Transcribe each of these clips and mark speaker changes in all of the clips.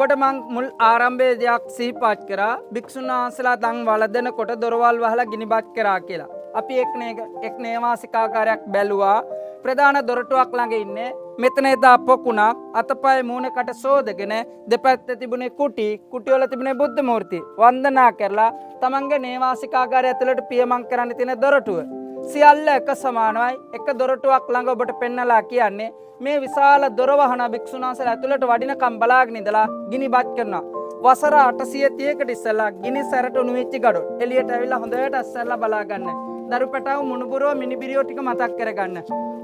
Speaker 1: ඔබට මං මුල් ආරම්භයේ දෙයක් සිහිපත් කරා භික්ෂුන් වහන්සේලා තන් වළඳනකොට දොරවල් වහලා ගිනිබත් කරා කියලා. අපි එක් නේවාසිකාකාරයක් බැලුවා. ප්‍රධාන දොරටුවක් ළඟ ඉන්නේ මෙතන එදා පොකුණක් අතපය මූණකට සෝදගෙන දෙපැත්තේ තිබුණේ කුටි වල තිබුණේ බුද්ධ මූර්ති වන්දනා කරලා තමන්ගේ නේවාසිකාගාරය ඇතුළට පියමන් කරන්න තියෙන දොරටුව සියල්ල එක සමානයි. එක දොරටුවක් ළඟ ඔබට පෙන්නලා කියන්නේ මේ විශාල දොර වහන භික්ෂුන් වහන්සේලා ඇතුළට වඩිනකම් බලාගෙන ඉඳලා ගිනිබත් කරනවා. වසර 830කට ඉස්සෙල්ලා ගිනි සැරට උණු වෙච්ච ගඩොල් එළියට ඇවිල්ලා හොඳට අස්සරලා බලා ගන්න. දරුපැටව මුණුබුරෝ මිනිබිරියෝ ටික මතක් කරගන්න.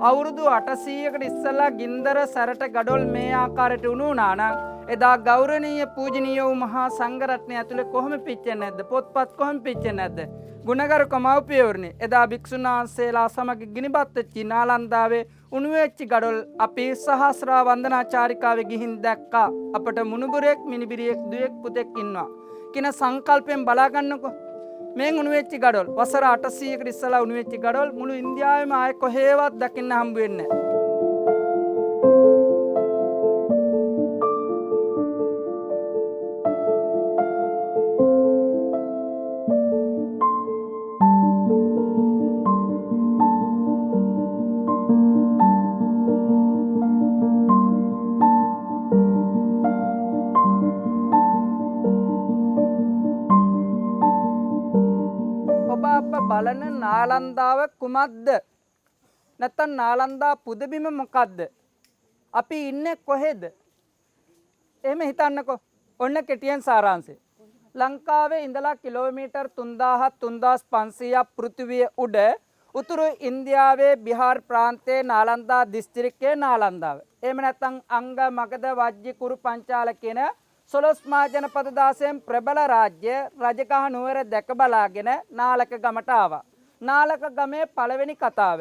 Speaker 1: අවුරුදු 800කට ඉස්සෙල්ලා ගින්දර සැරට ගඩොල් මේ ආකාරයට උණු වුණා නම් එදා ගෞරවනීය පූජනීය වූ මහා සංඝරත්නය ඇතුලේ කොහොම පිච්චෙන්නේ නැද්ද? පොත්පත් කොහොම පිච්චෙන්නේ නැද්ද? ගුණගරුක මව්පියවරුනි එදා භික්ෂුන් වහන්සේලා සමග ගිනිබත් වෙච්ච නාලන්දාවේ උණු වෙච්ච ගඩොල් අපි සහස්‍රා වන්දනා චාරිකාවේ ගිහින් දැක්කා. අපට මුණුබුරෙක් මිනිබිරියෙක් දුවෙක් පුතෙක් ඉන්නවා කින සංකල්පයෙන් බලා ගන්නකො. මේ උණු වෙච්ච ගඩොල් වසර 800කට ඉස්සලා උණු වෙච්ච ගඩොල් මුළු ඉන්දියාවෙම ආයේ කොහෙවත් දකින්න හම්බ වෙන්නේ නැහැ. බලන නාලන්දාව කුමක්ද? නැත්තම් නාලන්දා පුදබිම මොකක්ද? අපි ඉන්නේ කොහෙද? එහෙම හිතන්නකෝ. ඔන්න කෙටියෙන් සාරාංශය. ලංකාවේ ඉඳලා කිලෝමීටර් 3000-3500ක් පෘථිවිය උඩ උතුරු ඉන්දියාවේ බිහාර් ප්‍රාන්තයේ නාලන්දා දිස්ත්‍රික්කයේ නාලන්දාව. එහෙම නැත්තම් අංග මගධ වජ්ජි කුරු පංචාල කියන 12 මහා ජනපද 16න් ප්‍රබල රාජ්‍ය රජගහ නුවර දැක බලාගෙන නාලක ගමට ආවා. නාලක ගමේ පළවෙනි කතාව.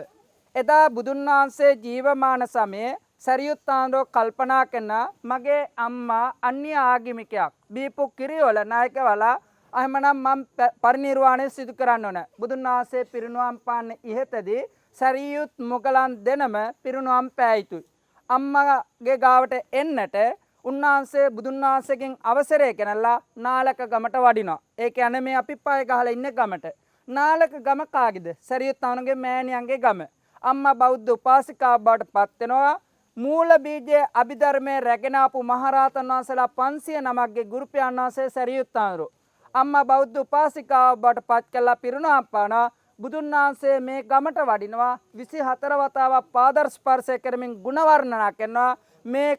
Speaker 1: එදා බුදුන් වහන්සේ ජීවමාන සමයේ සරියුත් ආනන්දෝ කල්පනා කරන මගේ අම්මා අන්‍ය ආගමිකයක් බීපු කිරිවල නායකවලා එහෙමනම් මම පරිණිරවාණය සිදු කරන්න ඕන. බුදුන් වහන්සේ පිරිනුවම් පාන්න ඉහතදී සරියුත් මොගලන් දෙනම පිරිනුවම් පෑ යුතුයි. අම්මගේ ගාවට එන්නට උන්වහන්සේ බුදුන් වහන්සේගෙන් අවසරය ගෙනල්ලා නාලක ගමට වඩිනවා. ඒ කියන්නේ මේ අපි පය ගහලා ඉන්න ගමට. නාලක ගම කාගේද? සරියුත් ආනන්දගේ මෑණියන්ගේ ගම. අම්මා බෞද්ධ උපාසිකාවක් බවට පත් වෙනවා. මූල බීජයේ අභිධර්මයේ රැගෙන ආපු මහරහතන් වහන්සේලා 500 නමක්ගේ ගුරු පියාණන් වහන්සේ සරියුත් ආනන්දෝ. අම්මා බෞද්ධ උපාසිකාවක් බවට පත් කළා පිරුණම් පානවා. බුදුන් වහන්සේ මේ ගමට වඩිනවා 24 වතාවක් පාදර්ශ ස්පර්ශය කරමින් ගුණ වර්ණනා කරනවා. මේ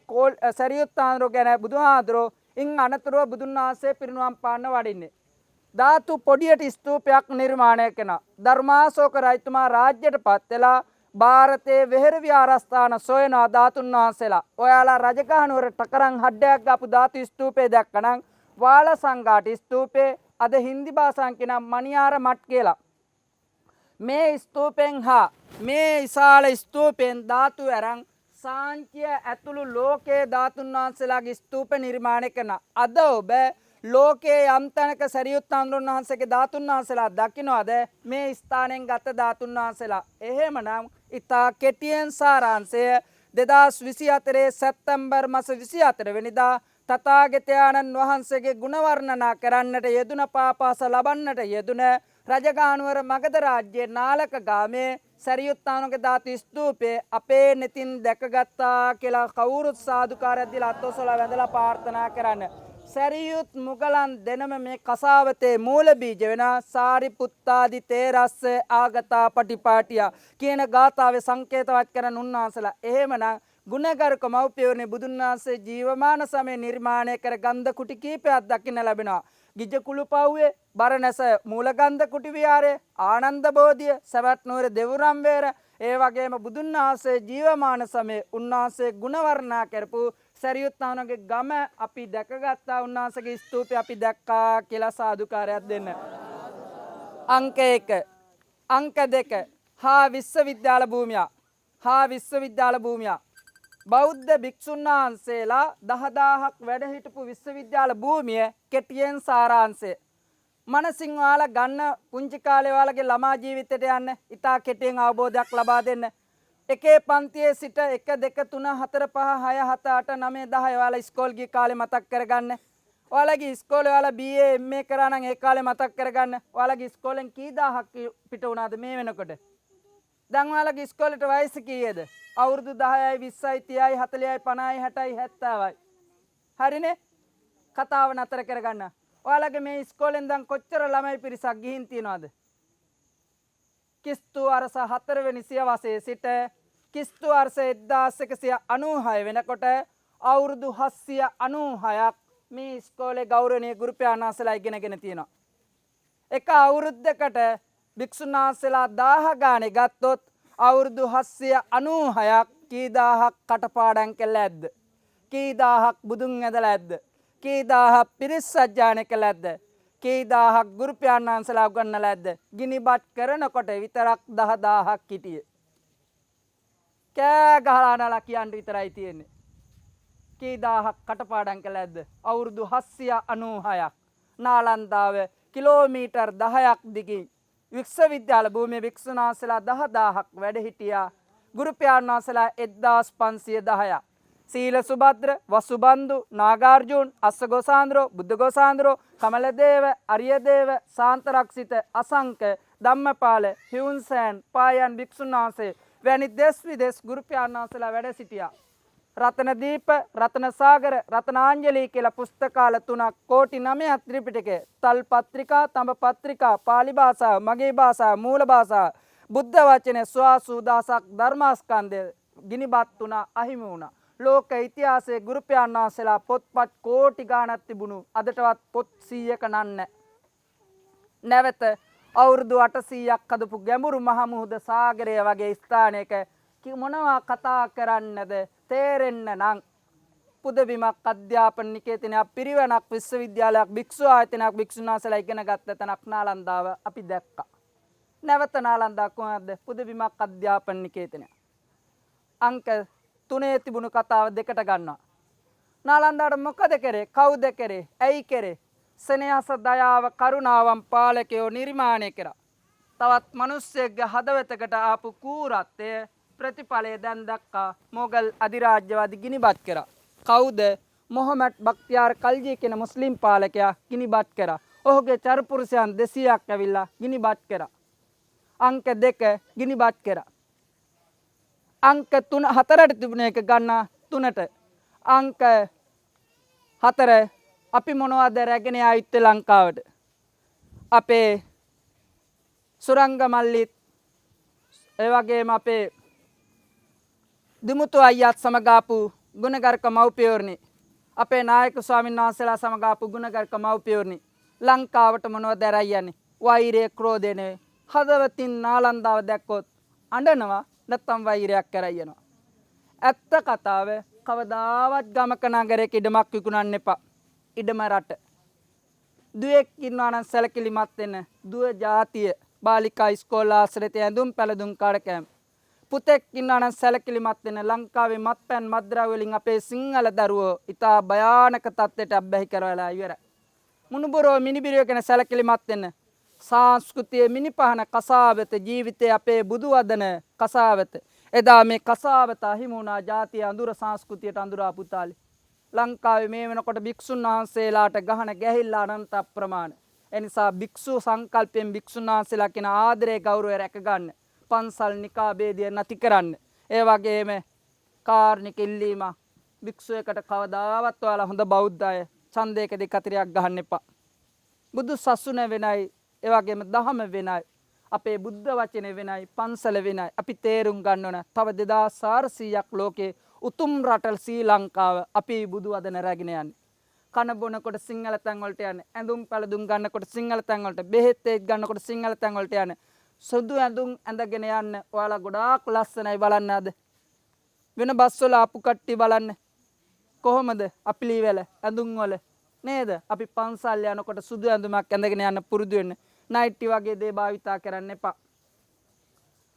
Speaker 1: සරියුත් ආනන්දෝ ගැන බුදුහාඳුරෝ ඉන් අනතුරුව බුදුන් වහන්සේ පිරිනුවම් පාන්න වඩින්නේ. ධාතු පොඩියට ස්තූපයක් නිර්මාණය කරනවා. ධර්මාශෝක රජතුමා රාජ්‍යයට පත් වෙලා ಭಾರತයේ වෙහෙර විහාරස්ථාන සොයනවා ධාතුන් වහන්සේලා. ඔයාලා රජගහ නුවර ටකරන් හඩයක් ගාපු ධාතු ස්තූපේ දැක්කනම් වාල සංඝාට ස්තූපේ අද හින්දි භාෂාවෙන් කියන මණියාර මට් කියලා. මේ ස්තූපෙන් හා මේ විශාල ස්තූපෙන් ධාතු අරන් සාංඛ්‍ය ඇතුළු ලෝකයේ ධාතුන් වහන්සේලාගේ ස්තූප නිර්මාණය කරන අද ඔබ ලෝකයේ යම් තැනක සරියුත් ආනන්ද වහන්සේගේ ධාතුන් වහන්සේලා දකින්නවද මේ ස්ථානෙන් ගත ධාතුන් වහන්සේලා? එහෙමනම් ඉතා කෙටියෙන් සාරාංශය 2024 සැප්තැම්බර් මාස 24 වෙනිදා තථාගතයන්න් වහන්සේගේ ගුණ වර්ණනා කරන්නට යෙදුන පාපාස ලබන්නට යෙදුන රජගහනුවර මගධ රාජ්‍යයේ නාලක ගාමේ සරියුත් ආනන්දගේ ධාතු ස්තූපේ අපේ නෙතින් දැකගත්තා කියලා කවුරුත් සාදුකාරයක් දීලා අත්ඔසලා වැඳලා ප්‍රාර්ථනා කරන්න. සරියුත් මුගලන් දෙනම මේ කසාවතේ මූල බීජ වෙන සාරිපුත්තාදි තේරස්ස ආගතා පටිපාටිය කියන ගාථාවේ සංකේතවත් කරන උන්වහන්සේලා. එහෙමනම් ගුණගරුක මව්පියෝනේ බුදුන් වහන්සේ ජීවමාන සමයේ නිර්මාණය කර ගන්ධ කුටි කීපයක් දකින්න ලැබෙනවා. ගිජකුළුපව්වේ බරණැස මූලගන්ධ කුටි විහාරය, ආනන්ද බෝධිය, සවැත් නුවර දෙවුරම් වේර, ඒ වගේම බුදුන් වහන්සේ ජීවමාන සමයේ උන්වහන්සේ ගුණ වර්ණනා කරපු සරියුත් ආනන්දගේ ගම අපි දැකගත්තා. උන්වහන්සේගේ ස්තූපය අපි දැක්කා කියලා සාදුකාරයක් දෙන්න. අංක 1 අංක 2 හා විශ්වවිද්‍යාල භූමිය බෞද්ධ භික්ෂුන් වහන්සේලා 10000ක් වැඩ හිටපු විශ්වවිද්‍යාල භූමිය කෙටියෙන් සාරාංශය. මනසින් ඔයාලා ගන්න පුංචි කාලේ ඔයාලගේ ළමා ජීවිතයට යන්න ඉතා කෙටියෙන් අවබෝධයක් ලබා දෙන්න. එකේ පන්තියේ සිට 1 2 3 4 5 6 7 8 9 10 ඔයාලා ඉස්කෝල ගිය කාලේ මතක් කරගන්න. ඔයාලගේ ඉස්කෝලේ ඔයාලා BA MA කරා නම් ඒ කාලේ මතක් කරගන්න. ඔයාලගේ ඉස්කෝලෙන් කී දහයක් පිට වුණාද මේ වෙනකොට? දැන් ඔයාලගේ ඉස්කෝලේට වයස කීයද? අවුරුදු 10යි 20යි 30යි 40යි 50යි 60යි 70යි. හරිනේ? කතාව නතර කරගන්න. ඔයාලගේ මේ ඉස්කෝලෙන් දැන් කොච්චර ළමයි පිරිසක් ගිහින් තියනවද? කිස්තු වර්ෂ 4 වෙනි සියවසේ සිට කිස්තු වර්ෂ 1196 වෙනකොට අවුරුදු 796ක් මේ ඉස්කෝලේ ගෞරවනීය ගුරු පියාණන් වහන්සේලා ඉගෙනගෙන තියෙනවා. එක අවුරුද්දකට භික්ෂුන් වහන්සේලා 1000 ගානේ ගත්තොත් අවුරුදු 796ක් කී දහයක් කටපාඩම් කළා ඇද්ද? කී දහයක් බුදුන් ඇදලා ඇද්ද? කී දහයක් පිරිස් සජ්ජායනා කළා ඇද්ද? කී දහයක් ගුරු පියාණන් වහන්සේලා උගන්වලා ඇද්ද? ගිනිබත් කරනකොට විතරක් 10000ක් හිටියේ. කෑ ගහලා නලා කියන්න විතරයි තියෙන්නේ. කී දහයක් කටපාඩම් කළා ඇද්ද? අවුරුදු 796ක් නාලන්දාව කිලෝමීටර් 10ක් දිගින් විශ්වවිද්‍යාල භූමියේ භික්ෂුන් වහන්සේලා 10000ක් වැඩ හිටියා. ගුරු පියාණන් වහන්සේලා 1510ක්. සීල සුභද්‍ර, වසුබන්දු, නාගාර්ජුන, අස්සගෝසාන්ද්‍රෝ, බුද්ධගෝසාන්ද්‍රෝ, කමලදේව, අරියදේව, සාන්තරක්ෂිත, අසංක, ධම්මපාල, හිවුන්සෑන්, පායන් භික්ෂුන් වහන්සේ වැනි දෙස් විදෙස් ගුරු පියාණන් වහන්සේලා වැඩ සිටියා. රතනදීප, රතනසාගර, රතනාංජලි කියලා පුස්තකාල 3ක් කෝටි 9ක් ත්‍රිපිටකය, තල් පත්‍රිකා, තඹ පත්‍රිකා, පාලි භාෂාව, මගේ භාෂාව, මූල භාෂාව, බුද්ධ වචනේ ස්වාසුදාසක් ධර්මස්කන්ධය ගිනිබත් වුණා, අහිමි වුණා. ලෝක ඉතිහාසයේ ගුරු පියාණන් වහන්සේලා පොත්පත් කෝටි ගාණක් තිබුණු අදටවත් පොත් 100ක නන්නේ. නැවත අවුරුදු 800ක් හදපු ගැඹුරු මහ මුහුද සාගරය වගේ ස්ථානයක මොනවා කතා කරන්නද තේරෙන්න නම් පුදබිමක් අධ්‍යාපන නිකේතනයක් පිරිවෙනක් විශ්වවිද්‍යාලයක් භික්ෂු ආයතනයක් භික්ෂුන් වහන්සේලා ඉගෙන ගත්ත තැනක් නාලන්දාව අපි දැක්කා. නැවත නාලන්දා කොහොමද පුදබිමක් අධ්‍යාපන නිකේතනය. අංක 3 තිබුණු කතාව දෙකට ගන්නවා. නාලන්දාට මොකද කරේ? කවුද කරේ? ඇයි කරේ? සෙනෙහස දයාව කරුණාවම් පාලකයෝ නිර්මාණය කරා. තවත් මිනිස්සෙක්ගේ හදවතකට ආපු කූරත්වය ප්‍රතිඵලය දැන් දක්වා මොගල් අධිරාජ්‍යවාදී ගිනිබත් කරා. කවුද? මොහමඩ් බක්තියාර් කල්ජී කියන මුස්ලිම් පාලකයා ගිනිබත් කරා. ඔහුගේ චරපුරුෂයන් 200ක් ඇවිල්ලා ගිනිබත් කරා. අංක 2 ගිනිබත් කරා. අංක 3 4ට තිබුණ එක ගන්න 3ට. අංක 4 අපි මොනවද රැගෙන ආවිත් ලංකාවට? අපේ සුරංග මල්ලිත් ඒ වගේම අපේ දිමුතු අයියත් සමග ආපු ගුණගරුක මව්පියෝර්නි, අපේ නායක ස්වාමීන් වහන්සේලා සමග ආපු ගුණගරුක මව්පියෝර්නි ලංකාවට මොනවද රැයන්නේ? වෛරය, ක්‍රෝධය නෙවෙයි. හදවතින් නාලන්දාව දැක්කොත් අඬනවා, නැත්තම් වෛරයක් කරයනවා. ඇත්ත කතාව කවදාවත් ගමක නගරයක ඉඩමක් විකුණන්න එපා. ඉඩම රට. දුවෙක් ඉන්නවා නම් සැලකිලිමත් වෙන්න. දුව ජාතිය බාලිකා ඉස්කෝල ආශ්‍රිත ඇඳුම් පැළඳුම් කාඩකෑම්. පුතෙක් ඉන්නවා නම් සැලකිලිමත් වෙන්න. ලංකාවේ මත්පැන් මත්ද්‍රව්‍ය වලින් අපේ සිංහල දරුවෝ ඉතා භයානක තත්ත්වයට අබ්බැහි කරවලා ඉවරයි. මුණුබුරෝ මිනිබිරියෝ කියන සැලකිලිමත් වෙන්න. සංස්කෘතියේ මිනිපහන කසාවත, ජීවිතයේ අපේ බුදු වදන කසාවත. එදා මේ කසාවත අහිමි වුණා ජාතිය අඳුර සංස්කෘතියට අඳුරා පුතාලි. ලංකාවේ මේ වෙනකොට භික්ෂුන් වහන්සේලාට ගහන ගැහිල්ල අනන්ත අප්‍රමාණ. එනිසා භික්ෂු සංකල්පයෙන් භික්ෂුන් වහන්සේලා කියන ආදරේ ගෞරවය රැකගන්න. පන්සල් නිකාබේදිය නැති කරන්න. ඒ වගේම කාර්නික ඉල්ලීම භික්ෂුවකට කවදාවත් ඔයාලා හොඳ බෞද්ධ අය ඡන්දයක දෙකතරයක් ගහන්න එපා. බුදු සසුන වෙනයි, ඒ වගේම දහම වෙනයි, අපේ බුද්ධ වචනේ වෙනයි, පන්සල වෙනයි. අපි තේරුම් ගන්න ඕන තව 2400ක් ලෝකේ උතුම් රටල් ශ්‍රී ලංකාව අපි බුදු වදන රැගෙන යන්නේ. කන බොනකොට සිංහල තැන් වලට යන්නේ. ඇඳුම් පැළඳුම් ගන්නකොට සිංහල තැන් වලට, බෙහෙත් ඒත් ගන්නකොට සිංහල තැන් වලට යන්නේ. සුදු ඇඳුම් ඇඳගෙන යන්න. ඔයාලා ගොඩාක් ලස්සනයි බලන්න අද. වෙන බස් වල ආපු කට්ටිය බලන්න. කොහොමද අපිලි වල ඇඳුම් වල නේද? අපි පන්සල් යනකොට සුදු ඇඳුමක් ඇඳගෙන යන්න පුරුදු වෙන්න. නයිටි වගේ දේ භාවිතා කරන්න එපා.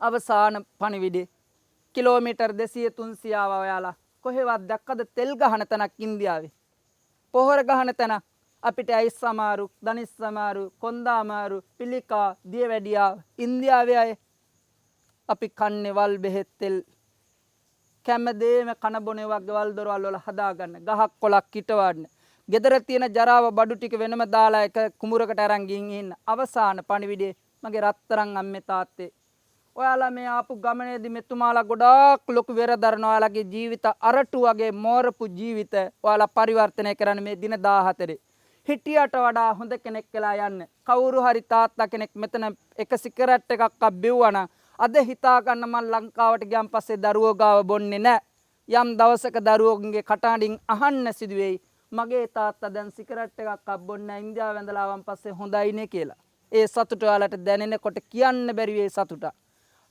Speaker 1: අවසාන පණිවිඩේ කිලෝමීටර් 200 300 ඔයාලා කොහෙවත් දැක්කද තෙල් ගහන තැනක් ඉන්දියාවේ? පොහොර ගහන තැන අපිට අයිස් සමාරු, දනිස් සමාරු, කොන්දා අමාරු, පිළිකා, දියවැඩියා ඉන්දියාවේ අය. අපි කන්නේ වල් බෙහෙත් තෙල් කැමදේම කන බොනේ වගේවල් දොරවල් වල හදාගන්න. ගහක් කොලක් කිටවන්න. ගෙදර තියෙන ජරාව බඩු ටික වෙනම දාලා එක කුඹුරකට අරන් ගින් ඉන්න. අවසාන පණිවිඩේ මගේ රත්තරන් අම්මේ තාත්තේ. ඔයාලා මේ ආපු ගමනේදී මෙතුමාලා ගොඩාක් ලොකු වෙරදරන ඔයාලගේ ජීවිත අරටු වගේ මෝරපු ජීවිත ඔයාලා පරිවර්තනය කරන්න මේ දින 14. හිටියට වඩා හොඳ කෙනෙක් වෙලා යන්න. කවුරු හරි තාත්තා කෙනෙක් මෙතන එක සිගරට් එකක් අබ්බෙව්වනම් අද හිතා ගන්න මම ලංකාවට ගියන් පස්සේ දරුවෝ ගාව බොන්නේ නැහැ. යම් දවසක දරුවෝගේ කටහඬින් අහන්න සිදුවේයි මගේ තාත්තා දැන් සිගරට් එකක් අබ්බොන්නේ ඉන්දියාව වැඳලා ආවන් පස්සේ හොඳයිනේ කියලා. ඒ සතුට ඔයාලට දැනෙනකොට කියන්න බැරි වේ සතුට.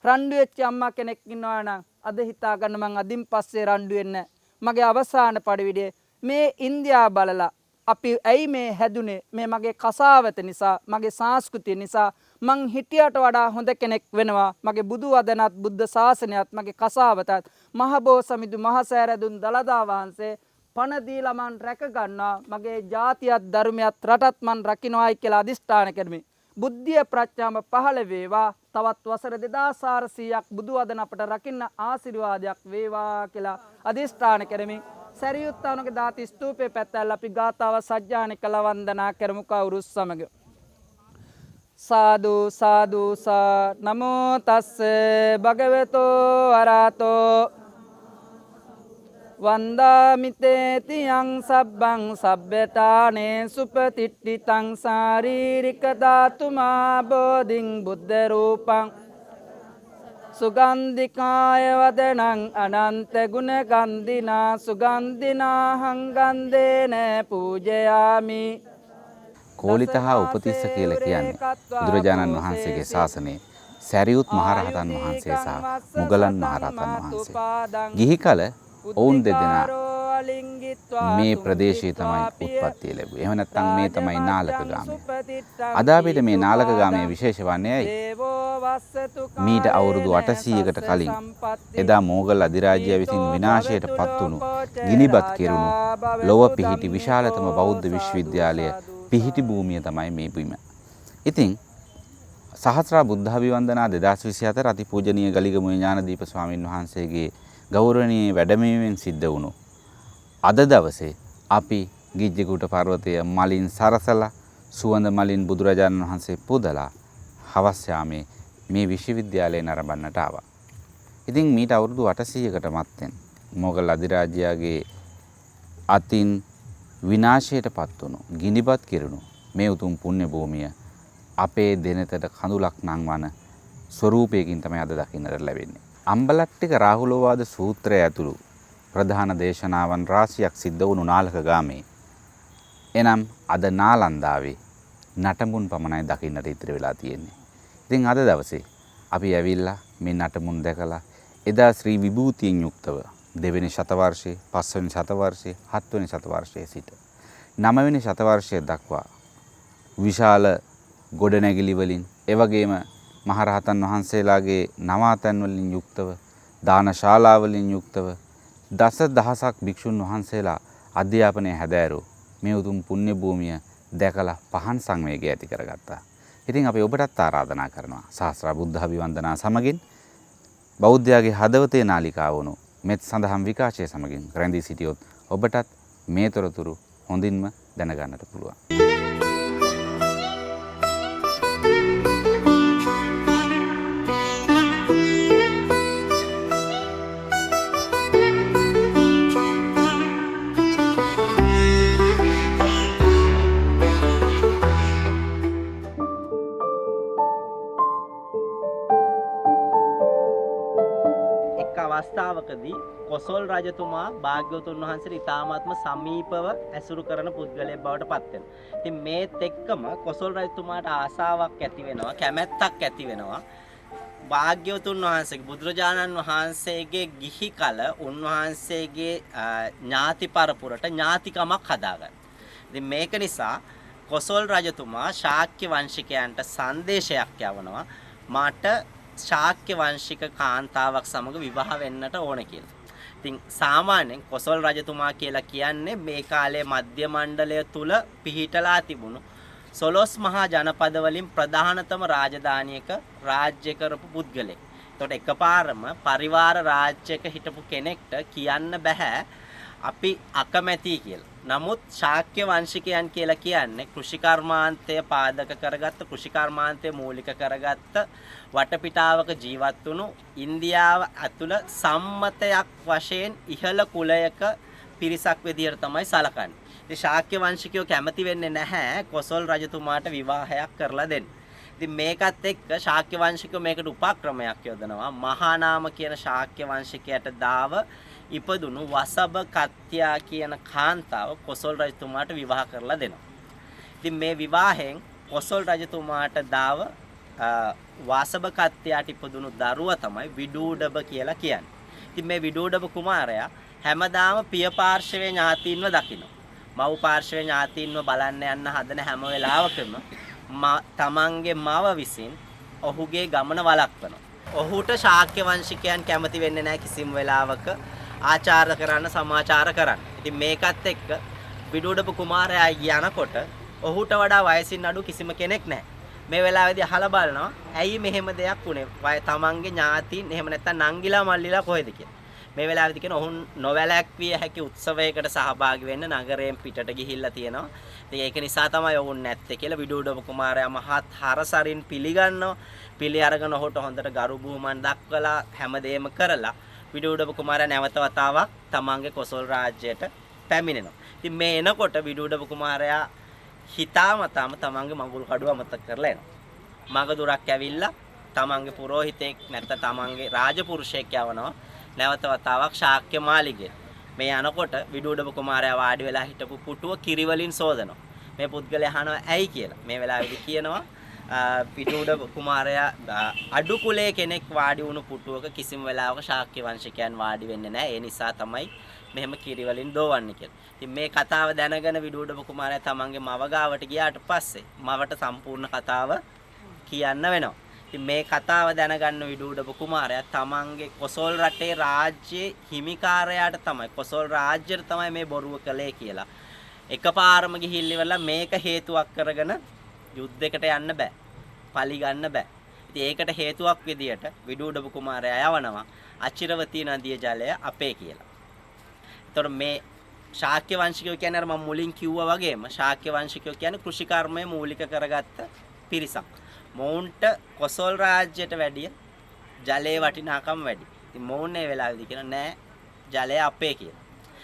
Speaker 1: රණ්ඩු වෙච්ච අම්මා කෙනෙක් ඉන්නවා නම් අද හිතා ගන්න මං අදින් පස්සේ රණ්ඩු වෙන්නේ මගේ අවසාන පරිවිඩේ මේ ඉන්දියාව බලලා අපි ඇයි මේ හැදුනේ මේ මගේ කසාවත නිසා මගේ සංස්කෘතිය නිසා මං හිටියට වඩා හොඳ කෙනෙක් වෙනවා මගේ බුදු වදනත් බුද්ධ ශාසනයත් මගේ කසාවතත් මහබෝසමිදු මහසෑරදුන් දලදා වහන්සේ පණ දීලා මං රැක ගන්නවා මගේ ජාතියත් ධර්මයත් රටත් මං රකින්නයි කියලා අදිෂ්ඨාන කරමි බුද්ධිය ප්‍රඥාව පහළ වේවා තවත් වසර 2400ක් බුදු වදන අපට රකින්න ආශිර්වාදයක් වේවා කියලා අදිෂ්ඨාන කරමි සරියුත්තානුගේ දාති ස්තූපේ පැත්තැල් අපි ගාතාව සජ්ජාන කළ වන්දනා කරමු කවුරුත් සමග සාදු සාදු සා නමෝ තස්ස භගවතෝ අරහතෝ වන්දාමිතේති යං සබ්බං සබ්බතානේ සුපතිට්ඨිතං ශාරීරික ධාතුමා බෝධින් බුද්ධ රූපං සුගන්ධිකාය වදනං අනන්ත ගුණ ගන්ධිනා සුගන්ධිනා හංගන්දේන පූජයාමි.
Speaker 2: කෝලිත හා උපතිස්ස කියලා කියන්නේ බුදුරජාණන් වහන්සේගේ ශාසනයේ සැරියුත් මහරහතන් වහන්සේ සහ මුගලන් මහරහතන් වහන්සේ. ගිහි කල ඔවුන් දෙදෙනා මේ ප්‍රදේශයේ තමයි උත්පත්තිය ලැබුවේ. එහෙම නැත්නම් මේ තමයි නාලක ගාමය. අද අපිට මේ නාලක ගාමයේ විශේෂ වන්නේ ඇයි? මීට අවුරුදු 800කට කලින් එදා මෝගල් අධිරාජ්‍යය විසින් විනාශයට පත්වුණු ගිනිබත් කෙරුණු ලොව පිහිටි විශාලතම බෞද්ධ විශ්වවිද්‍යාලය පිහිටි භූමිය තමයි මේ බිම. ඉතින් සහස්‍රා බුද්ධාභිවන්දනා 2024 අතිපූජනීය ගලිගමුවේ ඥානදීප ස්වාමින් වහන්සේගේ ගෞරවනීය වැඩමවීමෙන් සිද්ධ වුණු අද දවසේ අපි ගිජ්ජකූට පර්වතය මලින් සරසලා සුවඳ මලින් බුදුරජාණන් වහන්සේ පුදලා හවස් යාමේ මේ විශ්වවිද්‍යාලය නරඹන්නට ආවා. ඉතින් මීට අවුරුදු 800කට මත්තෙන් මොගල් අධිරාජ්‍යයේ අතින් විනාශයට පත් වුණු ගිනිබත් කිරුණු මේ උතුම් පුණ්‍ය භූමිය අපේ දෙනතට කඳුලක් නංවන ස්වරූපයකින් තමයි අද දකින්නට ලැබෙන්නේ. අම්බලට්ටික රාහුලෝවාද සූත්‍රය ඇතුළු ප්‍රධාන දේශනාවන් රාශියක් සිද්ධ වුණු නාලක ගාමේ. එනම් අද නාලන්දාවේ නටඹුන් පමණයි දකින්නට ඉතිරි වෙලා තියෙන්නේ. ඉතින් අද දවසේ අපි ඇවිල්ලා මේ නටඹුන් දැකලා එදා ශ්‍රී විභූතියෙන් යුක්තව දෙවෙනි ශතවර්ෂයේ, පස්වෙනි ශතවර්ෂයේ, හත්වෙනි ශතවර්ෂයේ සිට නවවෙනි ශතවර්ෂය දක්වා විශාල ගොඩනැගිලි වලින් එවැගේම මහරහතන් වහන්සේලාගේ නවාතැන් වලින් යුක්තව දානශාලා වලින් යුක්තව දස දහසක් භික්ෂුන් වහන්සේලා අධ්‍යාපනය හැදෑරූ මේ උතුම් පුණ්‍ය භූමිය දැකලා පහන් සංවේගය ඇති කරගත්තා. ඉතින් අපි ඔබටත් ආරාධනා කරනවා සහස්‍රා බුද්ධාභිවන්දනා සමගින් බෞද්ධයාගේ හදවතේ නාලිකාව වුණු මෙත් සඳහම් විකාශය සමගින් රැඳී සිටියොත් ඔබටත් මේ තොරතුරු හොඳින්ම දැනගන්නට පුළුවන්.
Speaker 3: අවස්ථාවකදී කොසල් රජතුමා භාග්‍යවතුන් වහන්සේට ඉතාමත්ම සමීපව ඇසුරු කරන පුද්ගලයෙක් බවට පත් වෙනවා. ඉතින් මේත් එක්කම කොසල් රජතුමාට ආසාවක් ඇති වෙනවා, කැමැත්තක් ඇති වෙනවා. භාග්‍යවතුන් වහන්සේගේ බුදුරජාණන් වහන්සේගේ ගිහි කල උන්වහන්සේගේ ඥාති පරපුරට ඥාතිකමක් හදාගන්න. ඉතින් මේක නිසා කොසල් රජතුමා ශාක්‍ය වංශිකයන්ට සංදේශයක් යවනවා මට ශාක්‍ය වංශික කාන්තාවක් සමග විවාහ වෙන්නට ඕන කියලා. ඉතින් සාමාන්‍යයෙන් කොසල් රජතුමා කියලා කියන්නේ මේ කාලේ මධ්‍ය මණ්ඩලය තුල පිහිටලා තිබුණු 12 මහා ජනපද වලින් ප්‍රධානතම රාජධානියක රාජ්‍ය කරපු පුද්ගලෙක්. එතකොට එකපාරම පරිවාර රාජ්‍යයක හිටපු කෙනෙක්ට කියන්න බෑ අපි අකමැති කියලා. නමුත් ශාක්‍ය වංශිකයන් කියලා කියන්නේ කෘෂිකර්මාන්තය පාදක කරගත්ත කෘෂිකර්මාන්තය මූලික කරගත්ත වටපිටාවක ජීවත් වුණු ඉන්දියාව ඇතුළ සම්මතයක් වශයෙන් ඉහළ කුලයක පිරිසක් විදියට තමයි සලකන්නේ. ඉතින් ශාක්‍ය වංශිකයෝ කැමති වෙන්නේ නැහැ කොසල් රජතුමාට විවාහයක් කරලා දෙන්න. ඉතින් මේකත් එක්ක ශාක්‍ය වංශිකයෝ මේකට උපක්‍රමයක් යොදනවා. මහානාම කියන ශාක්‍ය වංශිකයට දාව ඉපදුණු වසබ කත්‍යා කියන කාන්තාව කොසල් රජතුමාට විවාහ කරලා දෙනවා. ඉතින් මේ විවාහයෙන් කොසල් රජතුමාට දාව වසබ කත්‍යාට ඉපදුණු දරුවා තමයි විඩූඩබ කියලා කියන්නේ. ඉතින් මේ විඩූඩබ කුමාරයා හැමදාම පිය පාර්ශවයේ ඥාතීන්ව දකිනවා. මව් පාර්ශවයේ ඥාතීන්ව බලන්න යන්න හදන හැම වෙලාවකම තමන්ගේ මව විසින් ඔහුගේ ගමන වළක්වනවා. ඔහුට ශාක්‍ය වංශිකයන් කැමති වෙන්නේ නැහැ කිසිම වෙලාවක ආචාර කරන්න සමාචාර කරන්න. ඉතින් මේකත් එක්ක විඩූඩබ කුමාරයා යනකොට ඔහුට වඩා වයසින් අඩු කිසිම කෙනෙක් නැහැ. මේ වෙලාවේදී අහලා බලනවා ඇයි මෙහෙම දෙයක් වුනේ? තමන්ගේ ඥාතීන් එහෙම නැත්නම් නංගිලා මල්ලිලා කොහෙද කියලා. මේ වෙලාවේදී කියන ඔහු නොවැළැක්විය හැකි උත්සවයකට සහභාගී වෙන්න නගරයෙන් පිටට ගිහිල්ලා තියෙනවා. ඉතින් ඒක නිසා තමයි ඔවුන් නැත්තේ කියලා විඩූඩබ කුමාරයා මහත් හරසරින් පිළිගන්නවා. පිළි අරගෙන ඔහුට හොඳට ගරු බුහුමන් දක්වලා හැමදේම කරලා විඩූඩබ කුමාරයා නැවත වතාවක් තමන්ගේ කොසල් රාජ්‍යයට පැමිණෙනවා. ඉතින් මේ එනකොට විඩූඩබ කුමාරයා හිතාමතාම තමන්ගේ මඟුල් කඩුව අමතක කරලා එනවා. මග දුරක් ඇවිල්ලා තමන්ගේ පුරෝහිතෙක් නැත්නම් තමන්ගේ රාජපුරුෂයෙක් යවනවා. නැවත වතාවක් ශාක්‍ය මාලිගයේ මේ යනකොට විඩූඩබ කුමාරයා වාඩි වෙලා හිටපු පුටුව කිරි වලින් සෝදනවා. මේ පුද්ගලයා අහනවා ඇයි කියලා. මේ වෙලාවේදී කියනවා විඩූඩබ කුමාරයා අඩු කුලයේ කෙනෙක් වාඩි වුණු පුටුවක කිසිම වෙලාවක ශාක්‍ය වංශිකයන් වාඩි වෙන්නේ නැහැ. ඒ නිසා තමයි මෙහෙම කිරි වලින් දෝවන්නේ කියලා. ඉතින් මේ කතාව දැනගෙන විඩූඩබ කුමාරයා තමන්ගේ මව ගාවට ගියාට පස්සේ මවට සම්පූර්ණ කතාව කියන්න වෙනවා. ඉතින් මේ කතාව දැනගන්න විඩූඩබ කුමාරයා තමන්ගේ කොසල් රටේ රාජ්‍යයේ හිමිකාරයාට තමයි කොසල් රාජ්‍යයට තමයි මේ බොරුව කළේ කියලා එකපාරම ගිහිල්ලා ඉවරලා මේක හේතුවක් කරගෙන යුද්ධයකට යන්න බෑ. පලි ගන්න බෑ. ඉතින් ඒකට හේතුවක් විදියට විඩූඩබ කුමාරයා යවනවා අචිරවතී නදිය ජලය අපේ කියලා. එතකොට මේ ශාක්‍ය වංශිකයෝ කියන්නේ අර මම මුලින් කිව්වා වගේම ශාක්‍ය වංශිකයෝ කියන්නේ කෘෂිකර්මය මූලික කරගත්ත පිරිසක්. මොවුන්ට කොසල් රාජ්‍යයට වැඩිය ජලයේ වටිනාකම වැඩි. ඉතින් මොවුන් මේ වෙලාවේදී කියන නෑ ජලය අපේ කියලා.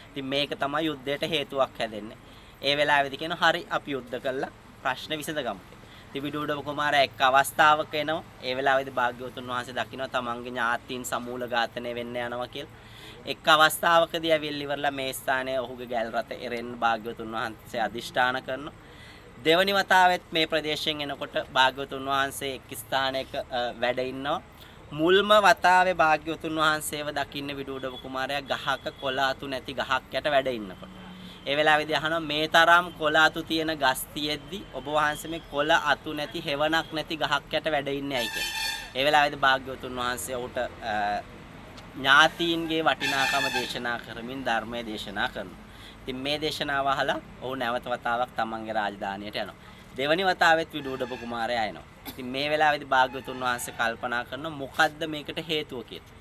Speaker 3: ඉතින් මේක තමයි යුද්ධයට හේතුවක් හැදෙන්නේ. ඒ වෙලාවේදී කියන හරි අපි යුද්ධ කළා ප්‍රශ්න විසඳගමු. ඉතින් විඩූඩබ කුමාරයා එක් අවස්ථාවක එනවා. ඒ වෙලාවේදී භාග්‍යවතුන් වහන්සේ දකිනවා තමන්ගේ ඥාතීන් සමූල ඝාතනය වෙන්න යනවා කියලා. එක් අවස්ථාවකදී ඇවිල්ලා ඉවරලා මේ ස්ථානයේ ඔහුගේ ගැල් රථ එරෙන්න භාග්‍යවතුන් වහන්සේ අදිෂ්ඨාන කරනවා. දෙවනි වතාවෙත් මේ ප්‍රදේශයෙන් එනකොට භාග්‍යවතුන් වහන්සේ එක් ස්ථානයක වැඩ ඉන්නවා. මුල්ම වතාවේ භාග්‍යවතුන් වහන්සේව දකින්න විඩූඩබ කුමාරයා ගහක කොළ අතු නැති ගහක් යට වැඩ ඉන්නකොට. ඒ වෙලාවේදී අහනවා මේ තරම් කොළ අතු තියෙන ගස් තියෙද්දි ඔබ වහන්සේ මේ කොළ අතු නැති හෙවණක් නැති ගහක් යට වැඩ ඉන්නේ ඇයි කියලා. ඒ වෙලාවේදී භාග්‍යවතුන් වහන්සේ ඔහුට ඥාතීන්ගේ වටිනාකම දේශනා කරමින් ධර්මයේ දේශනා කරනවා. ඉතින් මේ දේශනාව අහලා ඔහු නැවත වතාවක් තමන්ගේ රාජධානියට යනවා. දෙවනි වතාවෙත් විඩූඩබ කුමාරයා එනවා. ඉතින් මේ වෙලාවේදී භාග්‍යවතුන් වහන්සේ කල්පනා කරනවා මොකද්ද මේකට හේතුව කියලා.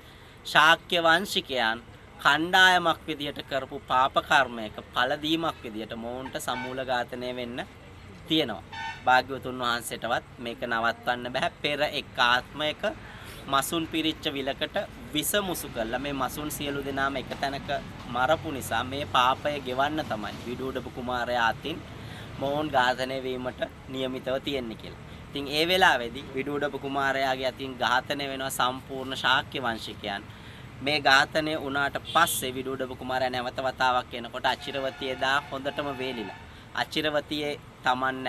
Speaker 3: ශාක්‍ය වංශිකයන් කණ්ඩායමක් විදියට කරපු පාප කර්මයක පළදීමක් විදියට මොවුන්ට සමූල ඝාතනය වෙන්න තියෙනවා. භාග්‍යවතුන් වහන්සේටවත් මේක නවත්වන්න බෑ. පෙර එක් ආත්මයක මසුන් පිරිච්ච විලකට විස මුසු කළා. මේ මසුන් සියලු දෙනාම එක තැනක මරපු නිසා මේ පාපය ගෙවන්න තමයි විඩූඩබ කුමාරයා අතින් මොවුන් ඝාතනය වීමට නියමිතව තියෙන්නේ කියලා. ඉතින් ඒ වෙලාවේදී විඩූඩබ කුමාරයාගේ අතින් ඝාතනය වෙනවා සම්පූර්ණ ශාක්‍ය වංශිකයන්. මේ ඝාතනය වුණාට පස්සේ විඩූඩබ කුමාරයා නැවත වතාවක් එනකොට අචිරවතිය දා හොඳටම වේලිලා. අචිරවතියේ Taman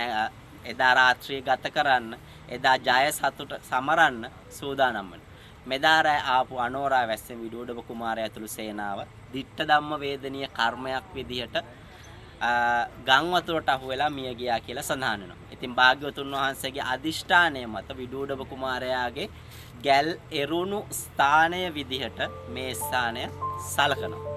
Speaker 3: එදා රාත්‍රියේ ගත කරන්න එදා ජය සතුට සමරන්න සූදානම් වෙනවා. මෙදා රැ ආපු අනෝරා වැස්සෙන් විඩූඩබ කුමාරයා ඇතුළු සේනාව ditta ධම්ම වේදනීය කර්මයක් විදිහට ගම් වතුරට අහු වෙලා මිය ගියා කියලා සඳහන් වෙනවා. ඉතින් භාග්‍යවතුන් වහන්සේගේ අදිෂ්ඨානය මත විඩූඩබ කුමාරයාගේ ගැල් එරුණු ස්ථානය විදිහට මේ ස්ථානය සලකනවා.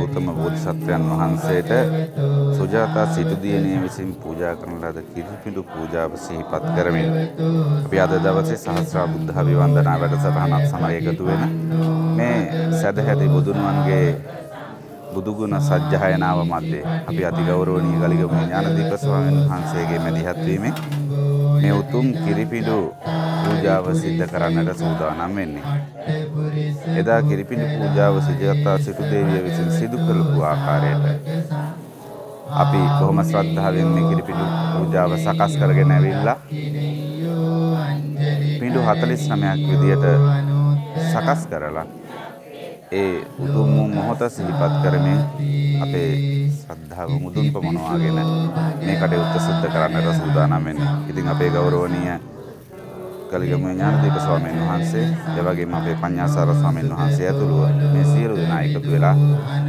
Speaker 2: ගෞතම බෝධිසත්වයන් වහන්සේට සුජාතා සිටු දියණිය විසින් පූජා කරන ලද කිරිපිඬු පූජාව සිහිපත් කරමින් අපි අද දවසේ සහස්‍රා බුද්ධ අභිවන්දනා වැඩසටහනත් සමග එකතු වෙන මේ සදැහැති බුදුන් වහන්සේගේ බුදුගුණ සජ්ජායනාව මැද්දේ අපි අතිගෞරවනීය ගලිගමුව ඥානදීප ස්වාමීන් වහන්සේගේ මැදිහත් වීමෙන් මේ උතුම් කිරිපිඬු පූජාව සිද්ධ කරන්නට සූදානම් වෙන්නේ. එදා කිරිපිඬු පූජාව සුජාතා සිටු දේවිය විසින් සිදු කළපු ආකාරයට අපි බොහොම ශ්‍රද්ධාවෙන් මේ කිරිපිඬු පූජාව සකස් කරගෙන ඇවිල්ලා පිඬු 49ක් විදියට සකස් කරලා ඒ උතුම් මොහොත සිහිපත් කරමින් අපේ ශ්‍රද්ධාව මුදුන් පමනවාගෙන මේ කටයුත්ත සිද්ධ කරන්නට සූදානම් වෙන්නේ. ඉතින් අපේ ගෞරවනීය ගලිගමුව ඥානදීප ස්වාමීන් වහන්සේ, ඒ වගේම අපේ පඤ්ඤාසාර ස්වාමීන් වහන්සේ ඇතුළුව මේ සියලු දෙනා එකතු වෙලා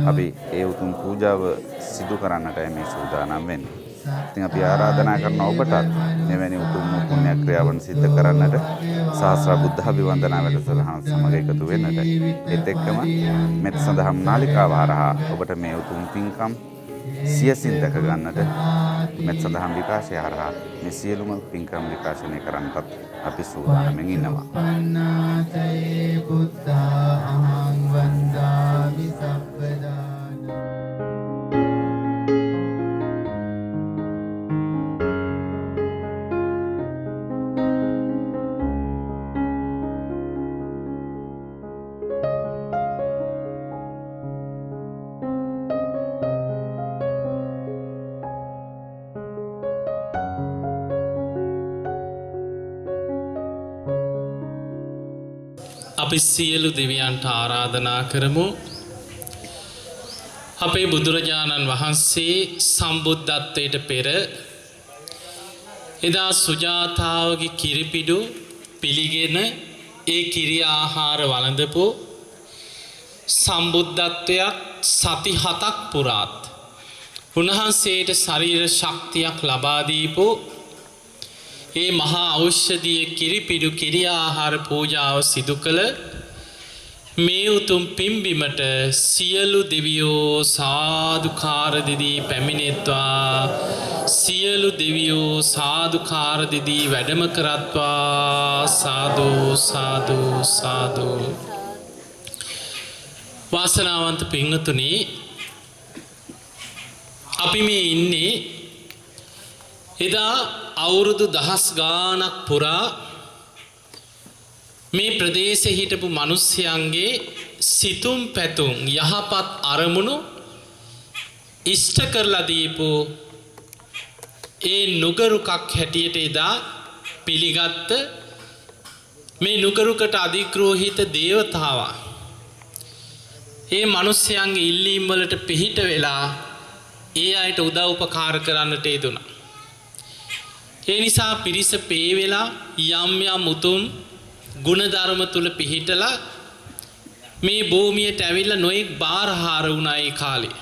Speaker 2: අපි ඒ උතුම් පූජාව සිදු කරන්නටයි මේ සූදානම් වෙන්නේ. ඉතින් අපි ආරාධනා කරන ඔබටත් මෙවැනි උතුම් පුණ්‍ය ක්‍රියාවන් සිද්ධ කරන්නට සහස්‍ර බුද්ධ අභිවන්දනා වැඩසටහන සමග එකතු වෙන්නට. ඒත් එක්කම මෙත් සඳහම් නාලිකාව හරහා ඔබට මේ උතුම් පින්කම් සියසින් දැක ගන්නට මෙත් සඳහම් විකාශය හරහා මේ සියලුම පින්කම් විකාශනය කරන්නටත් අපි සූදානම්ෙන් ඉන්නවා.
Speaker 4: අපි සියලු දෙවියන්ට ආරාධනා කරමු. අපේ බුදුරජාණන් වහන්සේ සම්බුද්ධත්වයට පෙර එදා සුජාතාවගේ කිරිපිඩු පිළිගෙන ඒ කිරි ආහාර වළඳපු සම්බුද්ධත්වයක් සති 7ක් පුරාත් උන්වහන්සේට ශරීර ශක්තියක් ලබා දීපු ඒ මහා ඖෂධීය කිරිපිඩු කිරි ආහාර පූජාව සිදු කළ මේ උතුම් පින්බිමට සියලු දෙවියෝ සාදුකාර දෙදී පැමිණෙත්වා, සියලු දෙවියෝ සාදුකාර දෙදී වැඩම කරත්වා. සාදු සාදු සාදු. වාසනාවන්ත පින්වතුනි, අපි මේ ඉන්නේ එදා අවුරුදු 10 ගානක් පුරා මේ ප්‍රදේශයේ හිටපු මිනිස්යන්ගේ සිතුම් පැතුම් යහපත් අරමුණු ඉෂ්ට කරලා දීපු ඒ නුගරුකක් හැටියට එදා පිළිගත්ත මේ නුගරුකට අධිග්‍රෝහිත දේවතාවා ඒ මිනිස්යන්ගේ ඉල්ලීම් වලට පිහිට වෙලා ඒ අයට උදව් උපකාර කරන්නට යෙදුණා. ඒ නිසා පිරිස පේ වෙලා යම් යම් උතුම් ගුණධර්ම තුල පිහිටලා මේ භූමියට ඇවිල්ලා නොඑක් බාරහාර වුණා ඒ කාලේ.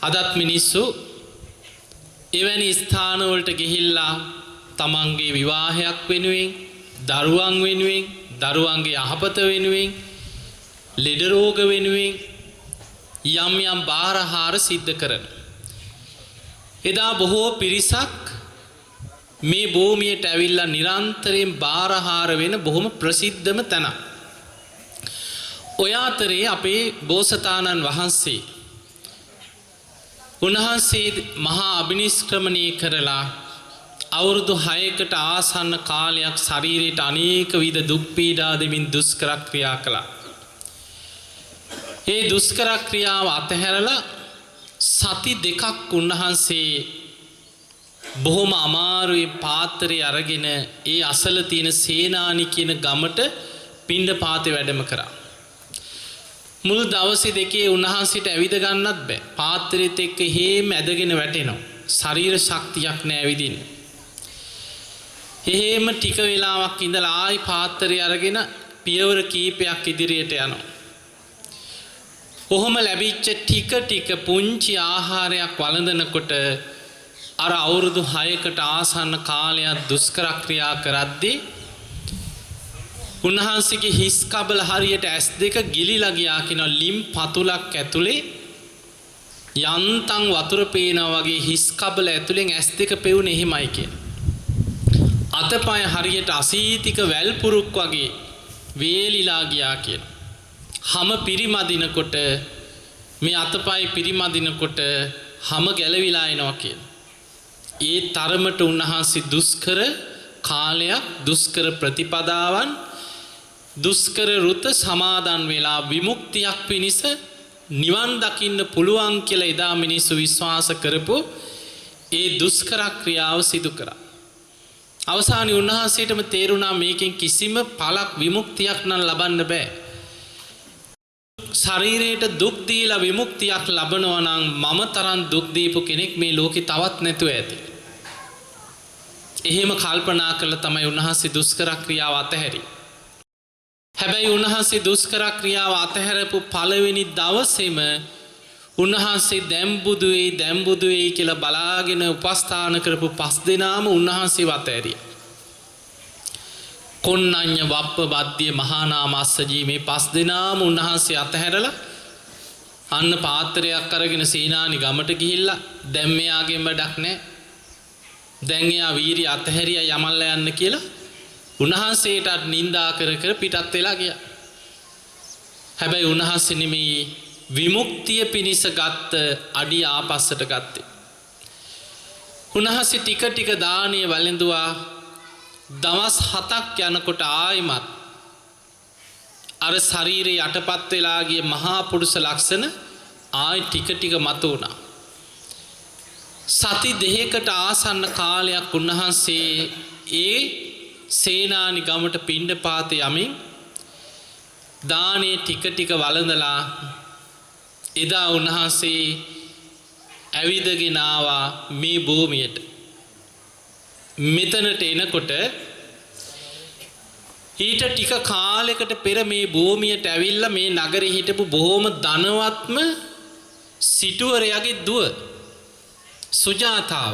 Speaker 4: අදත් මිනිස්සු එවැනි ස්ථාන වලට ගිහිල්ලා තමන්ගේ විවාහයක් වෙනුවෙන්, දරුවන් වෙනුවෙන්, දරුවන්ගේ යහපත වෙනුවෙන්, ලෙඩ රෝග වෙනුවෙන් යම් යම් බාරහාර සිද්ධ කරන. එදා බොහෝ පිරිසක් මේ භූමියට ඇවිල්ලා නිරන්තරයෙන් බාරහාර වෙන බොහොම ප්‍රසිද්ධම තැන. ඔය අතරේ අපේ බෝසතාණන් වහන්සේ උන්වහන්සේ මහා අභිනිෂ්ක්‍රමණය කරලා අවුරුදු 6කට ආසන්න කාලයක් ශරීරයට අනේක විද දුක් පීඩා දෙමින් දුෂ්කර ක්‍රියා කළා. ඒ දුෂ්කර ක්‍රියාව අතහැරලා සති 2ක් උන්වහන්සේ බොහොම අමාරුවේ පාත්‍රය අරගෙන ඒ අසල තියෙන සේනානි කියන ගමට පිණ්ඩපාතේ වැඩම කරා. මුල් දවසේ දෙකේ උන්වහන්සේට ඇවිද ගන්නත් බෑ. පාත්‍රෙත් එක්ක හේම ඇදගෙන වැටෙනවා. ශරීර ශක්තියක් නෑ ඇවිදින්න. එහෙම ටික වෙලාවක් ඉඳලා ආයි පාත්‍රය අරගෙන පියවර කීපයක් ඉදිරියට යනවා. කොහොම ලැබිච්ච ටික පුංචි ආහාරයක් වළඳනකොට අර අවුරුදු 6කට ආසන්න කාලයක් දුෂ්කර ක්‍රියා කරද්දී උන්වහන්සේගේ හිස් කබල හරියට ඇස් දෙක ගිලිලා ගියා කියනවා ලිම් පතුලක් ඇතුලේ යන්තම් වතුර පේනවා වගේ හිස් කබල ඇතුලෙන් ඇස් දෙක පෙවුනේ එහෙමයි කියන. අතපය හරියට අසීතික වැල් පුරුක් වගේ වේලිලා ගියා කියන. හැම පිරිමදිනකොට මේ අතපය පිරිමදිනකොට හැම ගැලවිලා එනවා කියන. ඒ තරමට උන්වහන්සේ දුෂ්කර කාලයක් දුෂ්කර ප්‍රතිපදාවන් දුෂ්කර රුත සමාදන් වෙලා විමුක්තියක් පිණිස නිවන් දකින්න පුළුවන් කියලා එදා මිනිස්සු විශ්වාස කරපු ඒ දුෂ්කර ක්‍රියාව සිදු කරා. අවසානයේ උන්වහන්සේටම තේරුණා මේකෙන් කිසිම පළක් විමුක්තියක් නම් ලබන්න බෑ. ශරීරයට දුක් දීලා විමුක්තියක් ලබනවා නම් මම තරම් දුක් දීපු කෙනෙක් මේ ලෝකේ තවත් නැතුව ඇති. එහෙම කල්පනා කළා තමයි උන්වහන්සේ දුෂ්කර ක්‍රියාව අතහැරි. හැබැයි උන්වහන්සේ දුෂ්කර ක්‍රියාව අතහැරපු පළවෙනි දවසේම උන්වහන්සේ දැම්බුදුයි කියලා බලාගෙන උපස්ථාන කරපු 5 දෙනාම උන්වහන්සේ අතහැරියා. කොන්නඤ්ඤ වප්ප බද්දිය මහානාමස්සජී මේ 5 දෙනාම උන්වහන්සේ අතහැරලා අන්න පාත්‍රයක් අරගෙන සීනානි ගමට ගිහිල්ලා දැන් මෙයාගෙන් වැඩක් නැහැ. දැන් එයා වීරිය අතහැරියා යමල්ල යන්න කියලා උන්වහන්සේට නින්දා කර කර පිටත් වෙලා ගියා. හැබැයි උන්වහන්සේ නෙමෙයි විමුක්තිය පිණිස ගත්ත අඩිය ආපස්සට ගත්තේ. උන්වහන්සේ ටික ටික දානීය වළඳුවා. දවස් 7ක් යනකොට ආයිමත් අර ශරීරේ යටපත් වෙලා ගිය මහා පුරුෂ ලක්ෂණ ආයි ටික ටික මතුවුණා. සති දෙකකට ආසන්න කාලයක් උන්වහන්සේ ඒ සේනානි ගමට පිණ්ඩපාත යමින් දානේ ටික ටික වළඳලා එදා උන්වහන්සේ ඇවිදගෙන ආවා මේ භූමියට. මෙතනට එනකොට ඊට ටික කාලයකට පෙර මේ භූමියට ඇවිල්ලා මේ නගරේ හිටපු බොහොම ධනවත්ම සිටුවරයාගේ දුව සුජාතාව.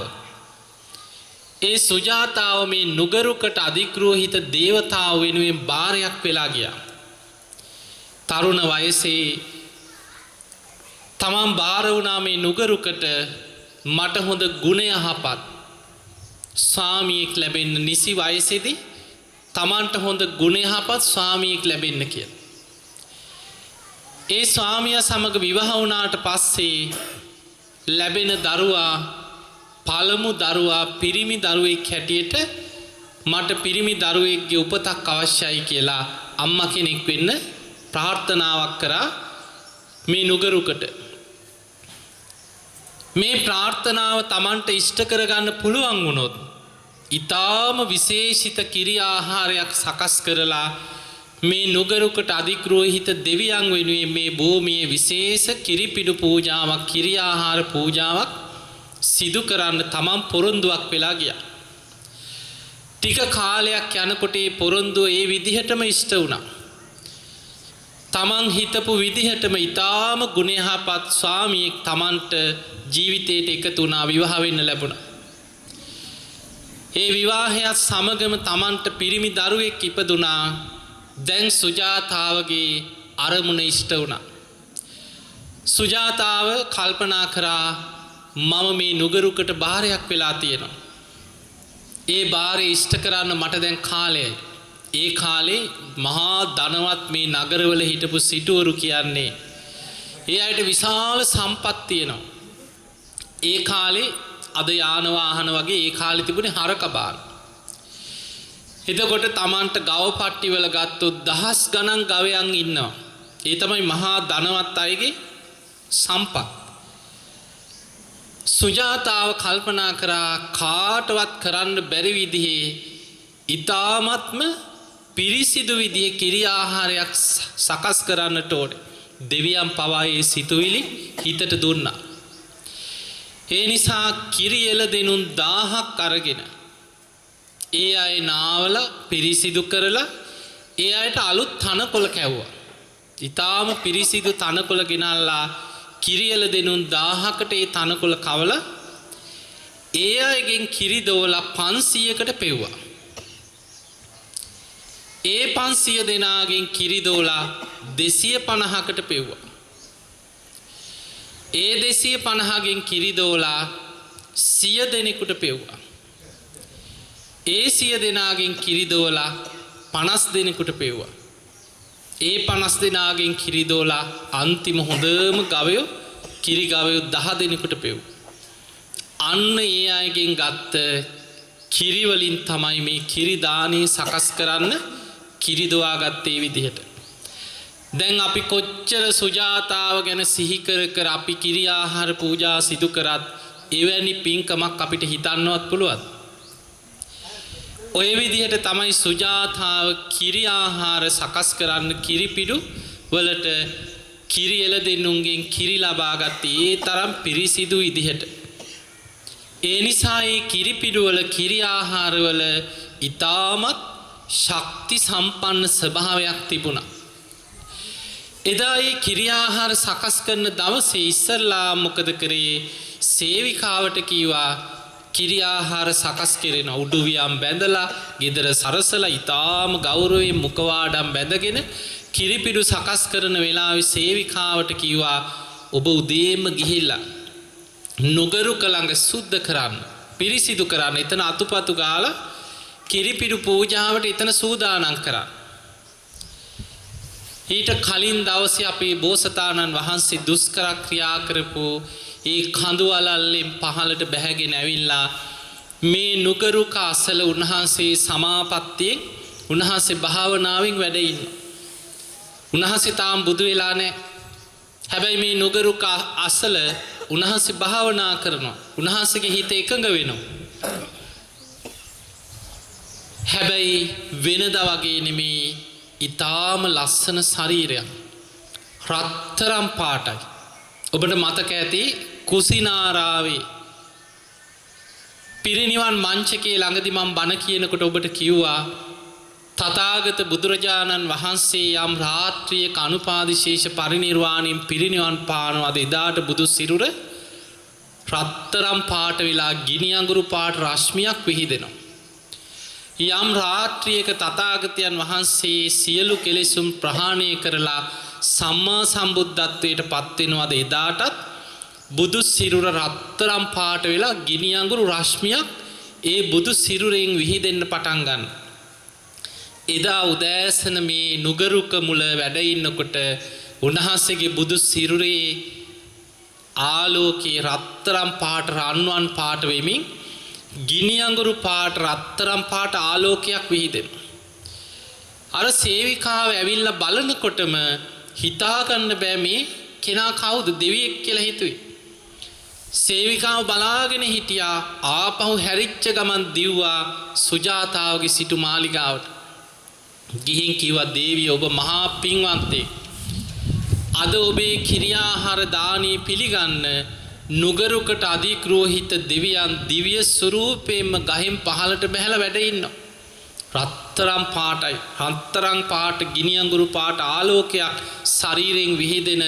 Speaker 4: ඒ සුජාතාව මේ නුගරුකට අධිග්‍රහිත දේවතාව වෙනුවෙන් බාරයක් වෙලා ගියා. තරුණ වයසේ තමන් බාර වුණා මේ නුගරුකට මට හොඳ ගුණ යහපත් ස්වාමියෙක් ලැබෙන්න නිසි වයසේදී තමන්ට හොඳ ගුණ යහපත් ස්වාමියෙක් ලැබෙන්න කියලා. ඒ ස්වාමියා සමග විවාහ වුණාට පස්සේ ලැබෙන දරුවා පළමු දරුවා පිරිමි දරුවෙක් හැටියට මට පිරිමි දරුවෙක්ගේ උපතක් අවශ්‍යයි කියලා අම්මා කෙනෙක් වෙන්න ප්‍රාර්ථනාවක් කරා මේ නුගරුකට. මේ ප්‍රාර්ථනාව Tamanට ඉෂ්ට කරගන්න පුළුවන් වුණොත් ඊටාම විශේෂිත කිරි ආහාරයක් සකස් කරලා මේ නුගරුකට අධිග්‍රහිත දෙවියන් වෙනුවෙන් මේ භූමියේ විශේෂ කිරිපිඩු පූජාවක් කිරි ආහාර පූජාවක් සිදු කරන්න තමන් පොරොන්දුවක් වෙලා ගියා. ටික කාලයක් යනකොට ඒ පොරොන්දුව ඒ විදිහටම ඉෂ්ට වුණා. තමන් හිතපු විදිහටම ඊටාම ගුණ යහපත් ස්වාමියෙක් තමන්ට ජීවිතයට එකතු වුණා විවාහ වෙන්න ලැබුණා. ඒ විවාහයත් සමගම තමන්ට පිරිමි දරුවෙක් ඉපදුනා. දැන් සුජාතාවගේ අරමුණ ඉෂ්ට වුණා. සුජාතාව කල්පනා කරා මම මේ නුගරුකට බාරයක් වෙලා තියෙනවා. ඒ බාරය ඉෂ්ට කරන්න මට දැන් කාලයයි. ඒ කාලේ මහා ධනවත් මේ නගරවල හිටපු සිටුවරු කියන්නේ ඒ අයට විශාල සම්පත් තියෙනවා. ඒ කාලේ අද යාන වාහන වගේ ඒ කාලේ තිබුණේ හරක බාන. එතකොට Tamanට ගව පට්ටි වල ගත්තොත් දහස් ගණන් ගවයන් ඉන්නවා. ඒ තමයි මහා ධනවත් අයගේ සම්පත්. සුජාතාව කල්පනා කරා කාටවත් කරන්න බැරි විදිහේ ඊ타ත්ම පිරිසිදු විදිහේ කිරි ආහාරයක් සකස් කරන්නට ඕනේ. දෙවියන් පවා ඒ සිතුවිලි හිතට දුන්නා. ඒ නිසා කිරි එළ දෙනුන් 1000ක් අරගෙන ඒ අය නාවල පිරිසිදු කරලා ඒ අයට අලුත් තනකොළ කැවුවා. ඊටාම පිරිසිදු තනකොළ ගෙනල්ලා කිරි එළ දෙනුන් 1000කට ඒ තනකොළ කවලා ඒ අයගෙන් කිරි දෝලා 500කට පෙව්වා. ඒ 500 දෙනාගෙන් කිරි දෝලා 250කට පෙව්වා. ඒ 250ගෙන් කිරි දෝලා 100 දෙනෙකුට පෙව්වා. ඒ 100 දෙනාගෙන් කිරි දෝලා 50 දෙනෙකුට පෙව්වා. ඒ 50 දෙනාගෙන් කිරි දෝලා අන්තිම හොඳම ගවයෝ කිරි ගවයෝ 10 දෙනෙකුට පෙව්වා. අන්න ඒ අයගෙන් ගත්ත කිරි වලින් තමයි මේ කිරි දානේ සකස් කරන්න කිරි දොවා ගත්තේ විදිහට. දැන් අපි කොච්චර සුජාතාව ගැන සිහි කර කර අපි කිරි ආහාර පූජා සිදු කරත් එවැනි පින්කමක් අපිට හිතන්නවත් පුළුවන්. ඔය විදිහට තමයි සුජාතාව කිරි ආහාර සකස් කරන්න කිරිපිඩු වලට කිරි එළදෙන්නුන්ගෙන් කිරි ලබා ගත්තේ ඒ තරම් පිරිසිදු විදිහට. ඒ නිසා ඒ කිරිපිඩුවල කිරි ආහාරවල ඊටමත් ශක්ති සම්පන්න ස්වභාවයක් තිබුණා. එදා ඒ කිරි ආහාර සකස් කරන දවසේ ඉස්සල්ලා මොකද කරේ? සේවිකාවට කීවා කිරි ආහාර සකස් කරන උඩුවියම් බැඳලා ගෙදර සරසලා ඊටාම ගෞරවයෙන් මුඛවාඩම් බැඳගෙන කිරිපිඩු සකස් කරන වෙලාවේ සේවිකාවට කීවා ඔබ උදේම ගිහිල්ලා නුගරුක ළඟ සුද්ධ කරන්න පිරිසිදු කරන්න එතන අතුපතු ගාලා කිරිපිඩු පූජාවට එතන සූදානම් කරන්න. ඊට කලින් දවසේ අපේ බෝසතාණන් වහන්සේ දුෂ්කර ක්‍රියා කරපු ඒ කඳු අලල්ලෙන් පහළට බැහැගෙන ඇවිල්ලා මේ නුගරුක අසල උන්වහන්සේ සමාපත්තියෙන් උන්වහන්සේ භාවනාවෙන් වැඩ ඉන්නවා. උන්වහන්සේ තාම බුදු වෙලා නැහැ. හැබැයි මේ නුගරුක අසල උන්වහන්සේ භාවනා කරනවා. උන්වහන්සේගේ හිත එකඟ වෙනවා. හැබැයි වෙනදා වගේ නෙමේ ඊටාම ලස්සන ශරීරයක්. රත්තරම් පාටයි. ඔබට මතක ඇති කුසිනාරාවේ පිරිනිවන් මංචකයේ ළඟදි මම බණ කියනකොට ඔබට කිව්වා තථාගත බුදුරජාණන් වහන්සේ යම් රාත්‍රියක අනුපාදිශේෂ පරිනිර්වාණයෙන් පිරිනිවන් පානවාද එදාට බුදු සිරුර රත්තරම් පාට වෙලා ගිනි අඟුරු පාට රශ්මියක් විහිදෙනවා. යම් රාත්‍රියක තථාගතයන් වහන්සේ සියලු කෙලෙසුම් ප්‍රහාණය කරලා සම්මා සම්බුද්ධත්වයට පත් වෙනවාද එදාටත් බුදු සිරුර රත්තරම් පාට වෙලා ගිනි අඟුරු රශ්මියක් ඒ බුදු සිරුරෙන් විහිදෙන්න පටන් ගන්නවා. එදා උදෑසන මේ නුගරුක මුල වැඩ ඉන්නකොට උන්වහන්සේගේ බුදු සිරුරේ ආලෝකයේ රත්තරම් පාට රන්වන් පාට වෙමින් ගිනි අඟුරු පාට රත්තරම් පාට ආලෝකයක් විහිදෙනවා. අර සේවිකාව ඇවිල්ලා බලනකොටම හිතා ගන්න බෑ මේ කෙනා කවුද දෙවියෙක් කියලා හිතුවේ. සේවිකාව බලාගෙන හිටියා. ආපහු හැරිච්ච ගමන් දිව්වා සුජාතාවගේ සිටු මාලිගාවට. ගිහින් කිව්වා දේවිය ඔබ මහා පින්වන්තයෙක්. අද ඔබේ කිරියාහාර දානී පිළිගන්න නුගරුකට අධිග්‍රෝහිත දෙවියන් දිව්‍ය ස්වරූපයෙන්ම ගහෙන් පහළට බැහැලා වැඩ ඉන්නවා. රත්තරම් පාටයි රත්තරම් පාට ගිනි අඟුරු පාට ආලෝකයක් ශරීරයෙන් විහිදෙන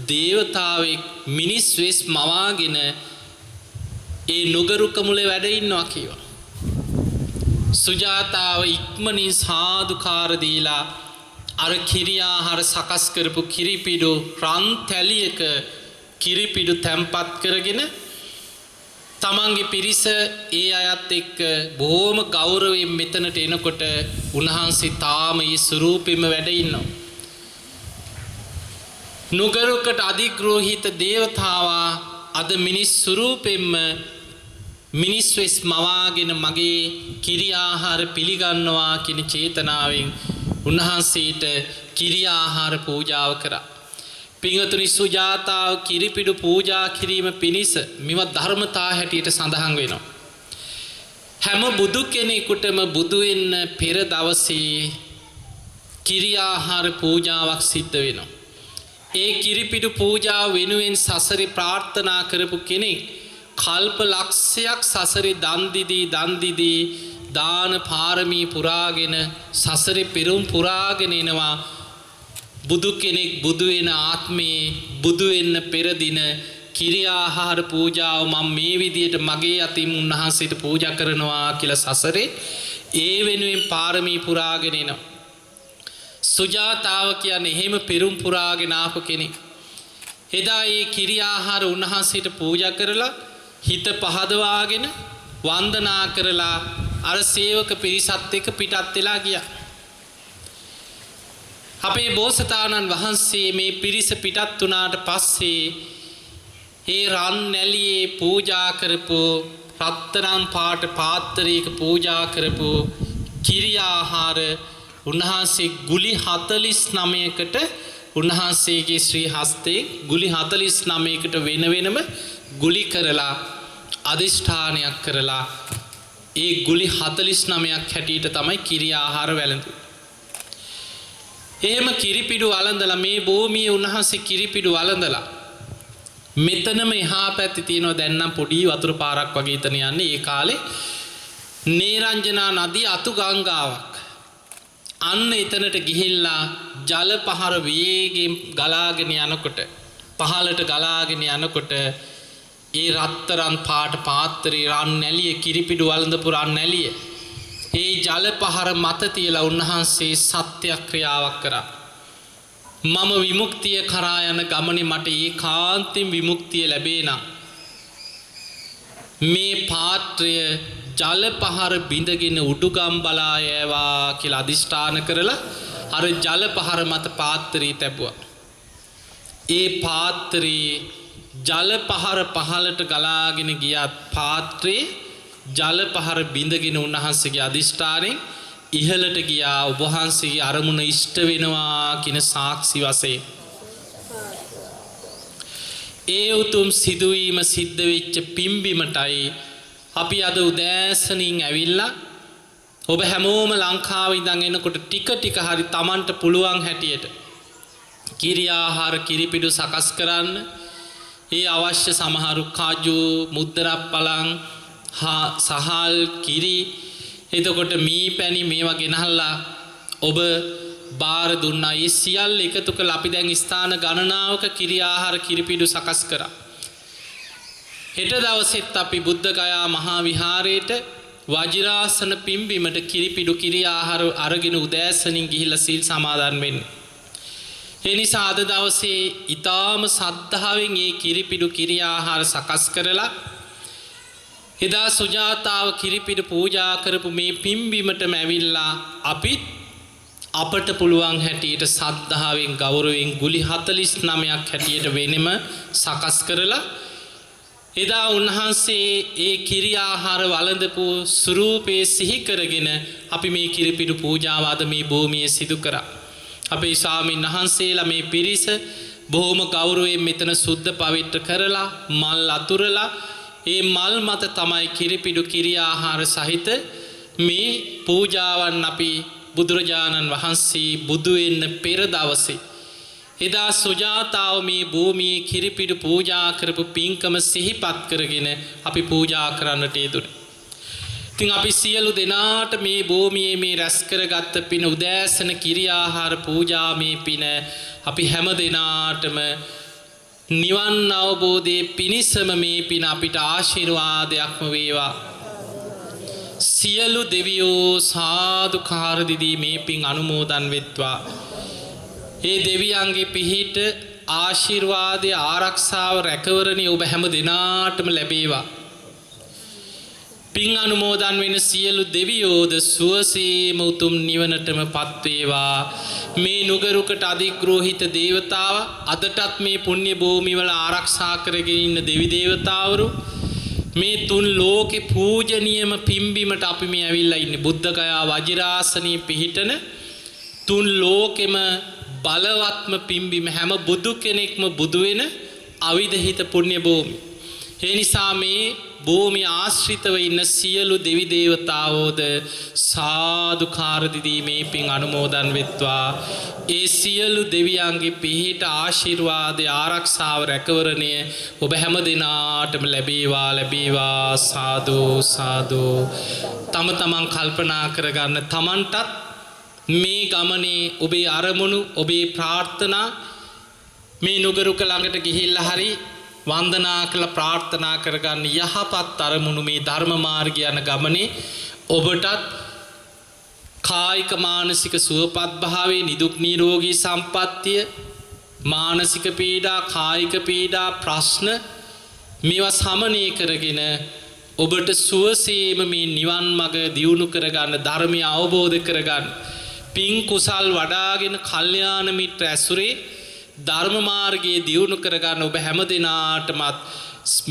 Speaker 4: දේවතාවෙක් මිනිස් වෙස් මවාගෙන ඒ නුගරුක මුලේ වැඩ ඉන්නවා කියනවා. සුජාතාව ඉක්මනින් සාදුකාර දීලා අර කිරියාහාර සකස් කරපු කිරිපිඩු රන් තැලියක කිරිපිඩු තැම්පත් කරගෙන තමන්ගේ පිරිස ඒ අයත් එක්ක බොහොම ගෞරවයෙන් මෙතනට එනකොට උන්වහන්සේ තාම ඒ ස්වරූපෙම වැඩ ඉන්නවා. නුගරුකට අධිග්‍රෝහිත දේවතාවා අද මිනිස් ස්වරූපෙන්ම මිනිස් වෙස් මවාගෙන මගේ කිරියාහාර පිළිගන්නවා කියන චේතනාවෙන් උන්වහන්සේට කිරියාහාර පූජාව කරා. පිංගතුනි සුජාතාව කිරිපිඩු පූජා කිරීම පිණිස මෙව ධර්මතා හැටියට සඳහන් වෙනවා. හැම බුදු කෙනෙකුටම බුදු වෙන්න පෙර දවසේ කිරියාහාර පූජාවක් සිද්ධ වෙනවා. ඒ කිරිපිඩු පූජාව වෙනුවෙන් සසරේ ප්‍රාර්ථනා කරපු කෙනෙක් කල්ප ලක්ෂයක් සසරේ දන් දීදී දාන පාරමී පුරාගෙන සසරේ පෙරම් පුරාගෙන එනවා. බුදු කෙනෙක් බුදු වෙන ආත්මේ බුදු වෙන්න පෙර දින කිරියාහාර පූජාව මම මේ විදියට මගේ අතින් උන්වහන්සේට පූජා කරනවා කියලා සසරේ ඒ වෙනුවෙන් පාරමී පුරාගෙන එනවා. සුජාතාව කියන්නේ එහෙම පෙරුම් පුරාගෙන ආපු කෙනෙක්. එදා ඒ කිරි ආහාර උන්වහන්සේට පූජා කරලා හිත පහදවාගෙන වන්දනා කරලා අර සේවක පිරිසත් එක්ක පිටත් වෙලා ගියා. අපේ බෝසතාණන් වහන්සේ මේ පිරිස පිටත් වුණාට පස්සේ ඒ රන් නැලියේ පූජා කරපු රත්තරන් පාට පාත්‍රයක පූජා කරපු කිරි ආහාර උන්වහන්සේ ගුලි 49කට උන්වහන්සේගේ ශ්‍රී හස්තේ ගුලි 49කට වෙන වෙනම ගුලි කරලා අදිෂ්ඨානයක් කරලා ඒ ගුලි 49ක් හැටියට තමයි කිරි ආහාර වැළඳුනේ. එහෙම කිරිපිඩු වළඳලා මේ භූමියේ උන්වහන්සේ කිරිපිඩු වළඳලා මෙතනම එහා පැත්තේ තියෙනවා දැන් නම් පොඩි වතුර පාරක් වගේ එතන යන්නේ. ඒ කාලේ නීරංජනා නදී අතු ගංගාවක්. අන්න එතනට ගිහිල්ලා ජල පහර වේගයෙන් ගලාගෙන යනකොට පහළට ගලාගෙන යනකොට ඒ රත්තරන් පාට පාත්‍රේ රන් නැලිය කිරිපිඩු වළඳපු රන් නැලිය ඒ ජල පහර මත තියලා උන්වහන්සේ සත්‍යක්‍රියාවක් කරා. මම විමුක්තිය කරා යන ගමනේ මට ඒකාන්තයෙන් විමුක්තිය ලැබේ නම් මේ පාත්‍රය ජල පහර බිඳගෙන උඩුගම් බලා යෑවා කියලා අදිෂ්ඨාන කරලා අර ජල පහර මත පාත්‍රය තැබුවා. ඒ පාත්‍රයේ ජල පහර පහළට ගලාගෙන ගියත් පාත්‍රයේ ජල පහර බිඳගෙන උන්වහන්සේගේ අදිෂ්ඨානෙන් ඉහළට ගියා. ඔබ වහන්සේගේ අරමුණ ඉෂ්ට වෙනවා කියන සාක්ෂි වශයෙන් ඒ උතුම් සිදුවීම සිද්ධ වෙච්ච පිම්බිමටයි අපි අද උදෑසනින් ඇවිල්ලා ඔබ හැමෝම ලංකාවේ ඉඳන් එනකොට ටික ටික හරි Tamanට පුළුවන් හැටියට කිරි ආහාර කිරිපිඩු සකස් කරන්න ඒ අවශ්‍ය සමහරු කාජු මුද්දරප්පලං සහල් කිරි එතකොට මී පැණි මේවා ගෙනහල්ලා ඔබ බාර දුන්නා. ඒ සියල්ල එකතු කරලා අපි දැන් ස්ථාන ගණනාවක කිරි ආහාර කිරිපිඩු සකස් කරා. හෙට දවසෙත් අපි බුද්ධ ගයා මහා විහාරයේට වජිරාසන පිම්බිමට කිරිපිඩු කිරි ආහාර අරගෙන උදෑසනින් ගිහිල්ලා සීල් සමාදන් වෙන්නේ. ඒ නිසා අද දවසේ ඊටාම සද්ධාවෙන් මේ කිරිපිඩු කිරි ආහාර සකස් කරලා එදා සුජාතාව කිරිපිඩු පූජා කරපු මේ පිම්බිමටම ඇවිල්ලා අපට පුළුවන් හැටියට සද්ධාවෙන් ගෞරවයෙන් ගුලි 49ක් හැටියට වෙනම සකස් කරලා එදා උන්වහන්සේ ඒ කිරි ආහාර වළඳපු ස්වරූපේ සිහි කරගෙන අපි මේ කිරිපිඩු පූජාව අද මේ භූමියේ සිදු කරා. අපේ ස්වාමීන් වහන්සේලා මේ පිරිස බොහොම ගෞරවයෙන් මෙතන සුද්ධ පවිත්‍ර කරලා මල් අතුරලා ඒ මල් මත තමයි කිරිපිඩු කිරි ආහාර සහිත මේ පූජාවන් අපි බුදුරජාණන් වහන්සේ බුදු වෙන්න පෙර දවසේ එදා සුජාතාව මේ භූමියේ කිරිපිඩු පූජා කරපු පින්කම සිහිපත් කරගෙන අපි පූජා කරන්නට යෙදුණා. ඉතින් අපි සියලු දෙනාට මේ භූමියේ මේ රැස් කරගත්ත පින උදෑසන කිරි ආහාර පූජා මේ පින අපි හැම දෙනාටම නිවන් අවබෝධයේ පිණිසම මේ පින අපිට ආශිර්වාදයක්ම වේවා. සියලු දෙවියෝ සාදුකාර දීදී මේ පින් අනුමෝදන් වෙත්වා. ඒ දෙවියන්ගේ පිහිට ආශිර්වාදය ආරක්ෂාව රැකවරණය ඔබ හැම දිනාටම ලැබේවා. පින් අනුමෝදන් වෙන සියලු දෙවියෝද සුවසේම උතුම් නිවනටම පත් වේවා. මේ නුගරුකට අධිග්‍රෝහිත දේවතාව අදටත් මේ පුණ්‍ය භූමිවල ආරක්ෂා කරගෙන ඉන්න දෙවි දේවතාවරු මේ තුන් ලෝකේ පූජනීයම පිම්බීමට අපි මේ ඇවිල්ලා ඉන්නේ. බුද්ධ ගයා වජිරාසනී පිහිටන තුන් ලෝකෙම බලවත්ම පිම්බීම හැම බුදු කෙනෙක්ම බුදු වෙන අවිදහිත පුණ්‍ය භූමි. ඒ නිසා මේ භූමිය ආශ්‍රිතව ඉන්න සියලු දෙවි දේවතාවෝද සාදුකාර දීදී මේ පින් අනුමෝදන් වෙත්වා. ඒ සියලු දෙවියන්ගේ පිහිට ආශිර්වාදය ආරක්ෂාව රැකවරණය ඔබ හැම දිනාටම ලැබේවා ලැබේවා. සාදු සාදු. තම තමන් කල්පනා කරගන්න තමන්ටත් මේ ගමනේ ඔබේ අරමුණු ඔබේ ප්‍රාර්ථනා මේ නුගරුක ළඟට ගිහිල්ලා හරි වන්දනා කළ ප්‍රාර්ථනා කරගන්න යහපත් අරමුණු මේ ධර්ම මාර්ගය යන ගමනේ ඔබටත් කායික මානසික සුවපත් භාවයේ නිදුක් නිරෝගී සම්පත්තිය මානසික පීඩා කායික පීඩා ප්‍රශ්න මේවා සමනය කරගෙන ඔබට සුවසේම මේ නිවන් මඟ දියුණු කරගන්න ධර්මය අවබෝධ කරගන්න පින් කුසල් වඩාගෙන කල්යාණ මිත්‍ර ඇසුරේ ධර්ම මාර්ගයේ දියුණු කරගන්න ඔබ හැම දිනාටමත්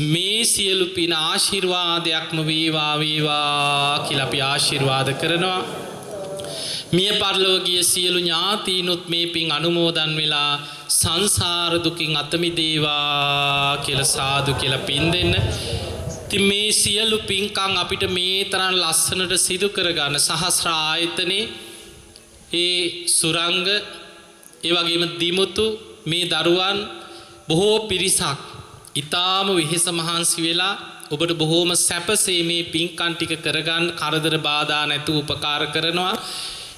Speaker 4: මේ සියලු පින ආශිර්වාදයක්ම වේවා වේවා කියලා අපි ආශිර්වාද කරනවා. මිය පරලෝකීය සියලු ඥාතීනුත් මේ පින් අනුමෝදන් වෙලා සංසාර දුකින් අත මිදේවා කියලා සාදු කියලා පින් දෙන්න. ඉතින් මේ සියලු පින්කම් අපිට මේ තරම් ලස්සනට සිදු කරගන්න සහස්‍ර ආයතනේ ඒ සුරංග ඒ වගේම දිමුතු මේ දරුවන් බොහෝ පිරිසක් ඊටාම විහෙස මහන්සි වෙලා ඔබට බොහෝම සැපසේ මේ පින්කම් ටික කරගන්න කරදර බාධා නැතුව උපකාර කරනවා.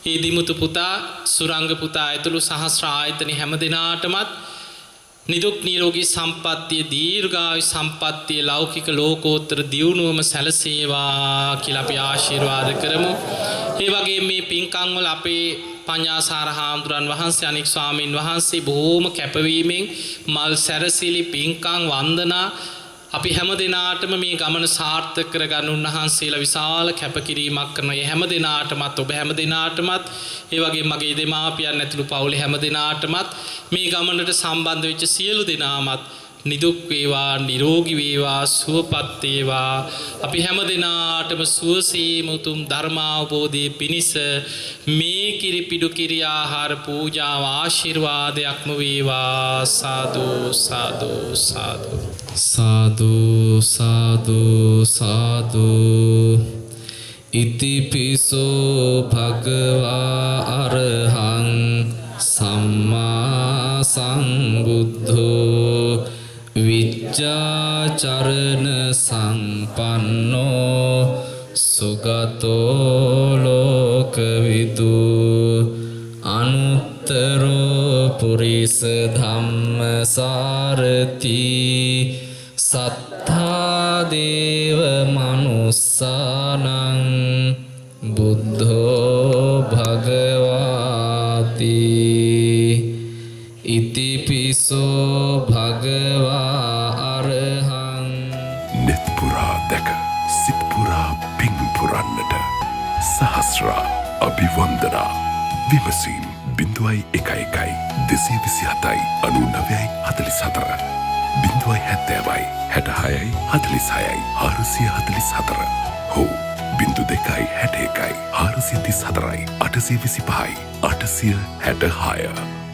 Speaker 4: ඒ දිමුතු පුතා සුරංග පුතා ඇතුළු සහස්‍ර ආයතනේ හැම දිනාටමත් නිදුක් නිරෝගී සම්පන්නිය දීර්ඝායු සම්පන්නිය ලෞකික ලෝකෝත්තර දියුණුවම සැලසේවා කියලා අපි ආශිර්වාද කරමු. ඒ වගේම මේ පින්කම් වල අපේ පඤ්ඤාසාර හාමුදුරන් වහන්සේ අනික් ස්වාමින් වහන්සේ බොහෝම කැපවීමෙන් මල් සැරසිලි පින්කම් වන්දනා අපි හැම දිනාටම මේ ගමන සාර්ථක කරගන්න උන්වහන්සේලා විශාල කැපකිරීමක් කරනවා. ඒ හැම දිනාටමත් ඔබ හැම දිනාටමත් ඒ වගේම මගේ දෙමාපියන් ඇතුළු පවුලේ හැම දිනාටමත් මේ ගමනට සම්බන්ධ වෙච්ච සියලු දෙනාමත් නිදුක් වේවා නිරෝගී වේවා සුවපත් වේවා. අපි හැම දිනාටම සුවසේම උතුම් ධර්මාවබෝධයේ පිණිස මේ කිරිපිඩු කිරි ආහාර පූජාව ආශිර්වාදයක්ම වේවා. සාදු සාදු සාදු සාදු සාදු සාදු. ඉතිපිසෝ භගවා අරහං සම්මා සම්බුද්ධෝ විජ්ජාචරණ සම්පන්නෝ සුගතෝ ලෝකවිදු අනුත්තරෝ පුරිස ධම්මසාරති සත්තා දේව මනුස්සානං බුද්ධෝ භගවාති. ඉතිපිසෝ භගවා අරහං.
Speaker 5: නෙත් පුරා දැක සිත් පුරා පින් පුරන්නට සහස්‍රා අභිවන්දනා විමසීම් 011227 9944 070 66 46 444 හෝ 0261 434 825 866